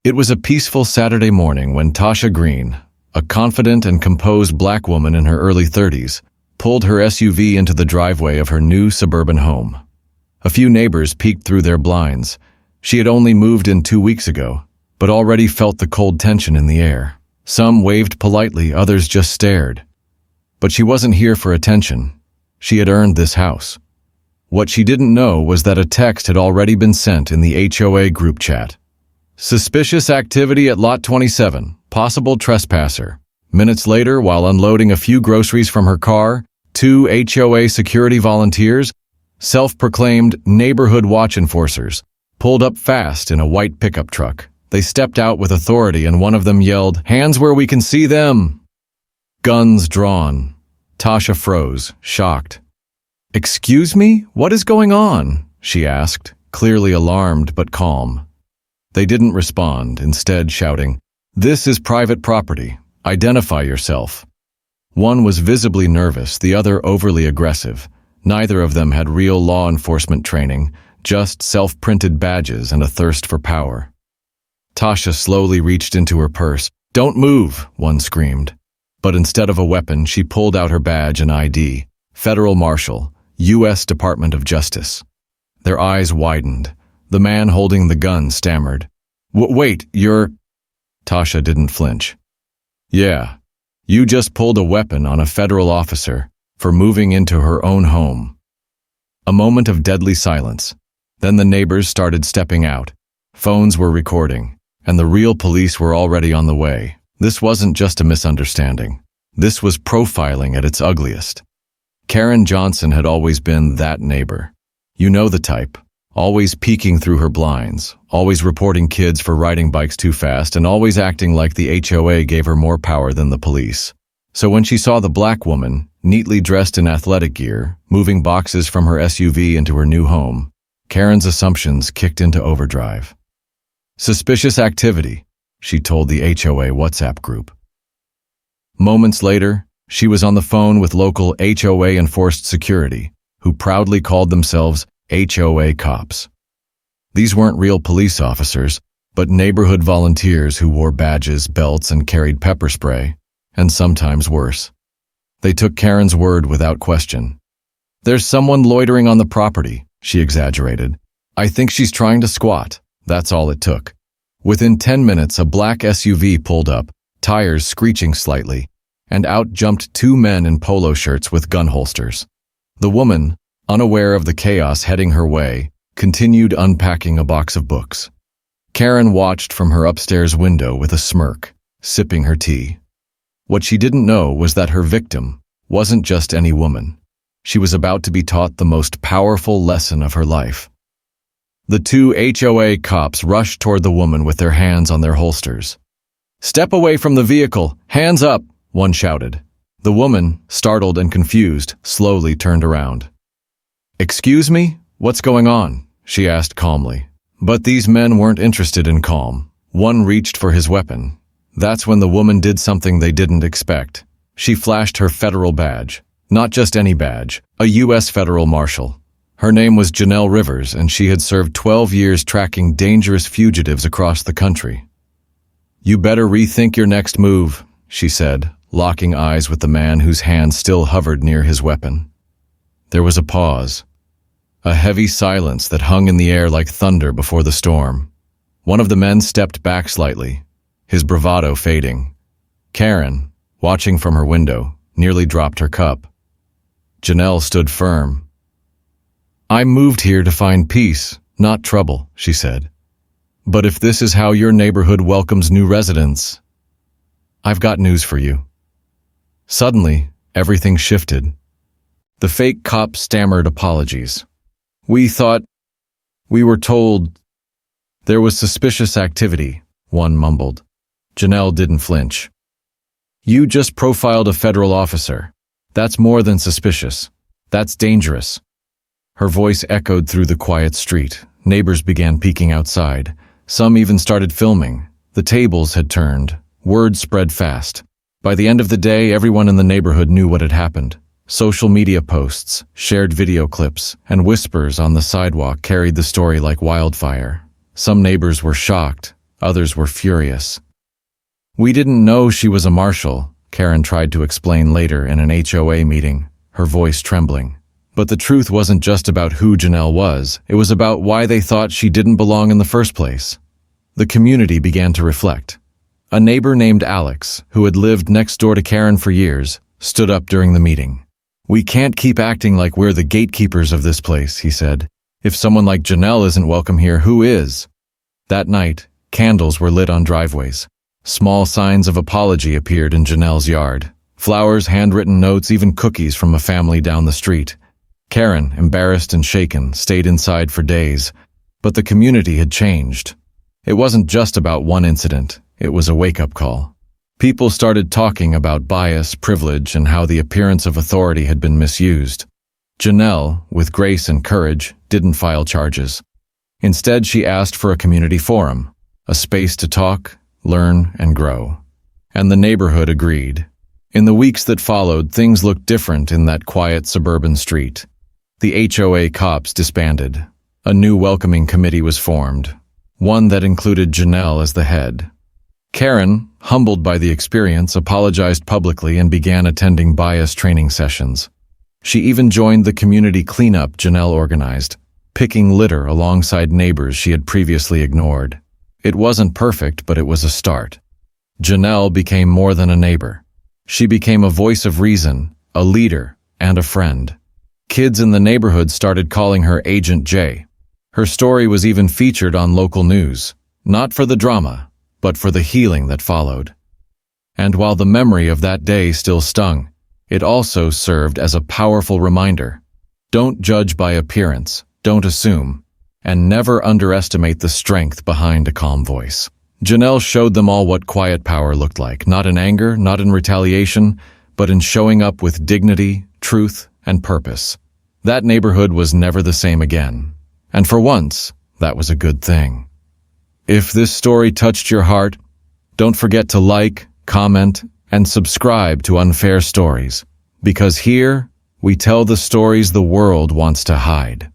It was a peaceful Saturday morning when Tasha Green, a confident and composed black woman in her early 30s, pulled her SUV into the driveway of her new suburban home. A few neighbors peeked through their blinds. She had only moved in 2 weeks ago, but already felt the cold tension in the air. Some waved politely, others just stared. But she wasn't here for attention. She had earned this house. What she didn't know was that a text had already been sent in the HOA group chat. Suspicious activity at Lot 27, possible trespasser. Minutes later, while unloading a few groceries from her car, 2 HOA security volunteers, self-proclaimed neighborhood watch enforcers, pulled up fast in a white pickup truck. They stepped out with authority and one of them yelled, "Hands where we can see them!" Guns drawn. Tasha froze, shocked. "Excuse me? What is going on?" she asked, clearly alarmed but calm. They didn't respond, instead shouting, "This is private property. Identify yourself." One was visibly nervous, the other overly aggressive. Neither of them had real law enforcement training, just self-printed badges and a thirst for power. Tasha slowly reached into her purse. "Don't move," one screamed. But instead of a weapon, she pulled out her badge and ID. Federal Marshal, U.S. Department of Justice. Their eyes widened. The man holding the gun stammered. Wait, you're—" Tasha didn't flinch. "Yeah, you just pulled a weapon on a federal officer for moving into her own home." A moment of deadly silence. Then the neighbors started stepping out. Phones were recording, and the real police were already on the way. This wasn't just a misunderstanding. This was profiling at its ugliest. Karen Johnson had always been that neighbor. You know the type. Always peeking through her blinds, always reporting kids for riding bikes too fast, and always acting like the HOA gave her more power than the police. So when she saw the black woman, neatly dressed in athletic gear, moving boxes from her SUV into her new home, Karen's assumptions kicked into overdrive. "Suspicious activity," she told the HOA WhatsApp group. Moments later, she was on the phone with local HOA enforced security, who proudly called themselves HOA cops. These weren't real police officers, but neighborhood volunteers who wore badges, belts, and carried pepper spray, and sometimes worse. They took Karen's word without question. "There's someone loitering on the property," she exaggerated. "I think she's trying to squat." That's all it took. Within 10 minutes, a black SUV pulled up, tires screeching slightly, and out jumped 2 men in polo shirts with gun holsters. The woman, unaware of the chaos heading her way, continued unpacking a box of books. Karen watched from her upstairs window with a smirk, sipping her tea. What she didn't know was that her victim wasn't just any woman. She was about to be taught the most powerful lesson of her life. The 2 HOA cops rushed toward the woman with their hands on their holsters. "Step away from the vehicle! Hands up!" one shouted. The woman, startled and confused, slowly turned around. "Excuse me? What's going on?" she asked calmly. But these men weren't interested in calm. One reached for his weapon. That's when the woman did something they didn't expect. She flashed her federal badge. Not just any badge, a U.S. Federal Marshal. Her name was Janelle Rivers, and she had served 12 years tracking dangerous fugitives across the country. "You better rethink your next move," she said, locking eyes with the man whose hand still hovered near his weapon. There was a pause, a heavy silence that hung in the air like thunder before the storm. One of the men stepped back slightly, his bravado fading. Karen, watching from her window, nearly dropped her cup. Janelle stood firm. "I moved here to find peace, not trouble," she said. "But if this is how your neighborhood welcomes new residents, I've got news for you." Suddenly, everything shifted. The fake cop stammered apologies. We were told there was suspicious activity," one mumbled. Janelle didn't flinch. "You just profiled a federal officer. That's more than suspicious. That's dangerous." Her voice echoed through the quiet street. Neighbors began peeking outside. Some even started filming. The tables had turned. Word spread fast. By the end of the day, everyone in the neighborhood knew what had happened. Social media posts, shared video clips, and whispers on the sidewalk carried the story like wildfire. Some neighbors were shocked. Others were furious. "We didn't know she was a marshal," Karen tried to explain later in an HOA meeting, her voice trembling. But the truth wasn't just about who Janelle was, it was about why they thought she didn't belong in the first place. The community began to reflect. A neighbor named Alex, who had lived next door to Karen for years, stood up during the meeting. "We can't keep acting like we're the gatekeepers of this place," he said. "If someone like Janelle isn't welcome here, who is?" That night, candles were lit on driveways. Small signs of apology appeared in Janelle's yard. Flowers, handwritten notes, even cookies from a family down the street. Karen, embarrassed and shaken, stayed inside for days. But the community had changed. It wasn't just about one incident, it was a wake-up call. People started talking about bias, privilege, and how the appearance of authority had been misused. Janelle, with grace and courage, didn't file charges. Instead, she asked for a community forum, a space to talk, learn, and grow. And the neighborhood agreed. In the weeks that followed, things looked different in that quiet suburban street. The HOA cops disbanded. A new welcoming committee was formed, one that included Janelle as the head. Karen, humbled by the experience, apologized publicly and began attending bias training sessions. She even joined the community cleanup Janelle organized, picking litter alongside neighbors she had previously ignored. It wasn't perfect, but it was a start. Janelle became more than a neighbor. She became a voice of reason, a leader, and a friend. Kids in the neighborhood started calling her Agent J. Her story was even featured on local news, not for the drama, but for the healing that followed. And while the memory of that day still stung, it also served as a powerful reminder. Don't judge by appearance, don't assume, and never underestimate the strength behind a calm voice. Janelle showed them all what quiet power looked like, not in anger, not in retaliation, but in showing up with dignity, truth, and purpose. That neighborhood was never the same again. And for once, that was a good thing. If this story touched your heart, don't forget to like, comment, and subscribe to Unfair Stories, because here we tell the stories the world wants to hide.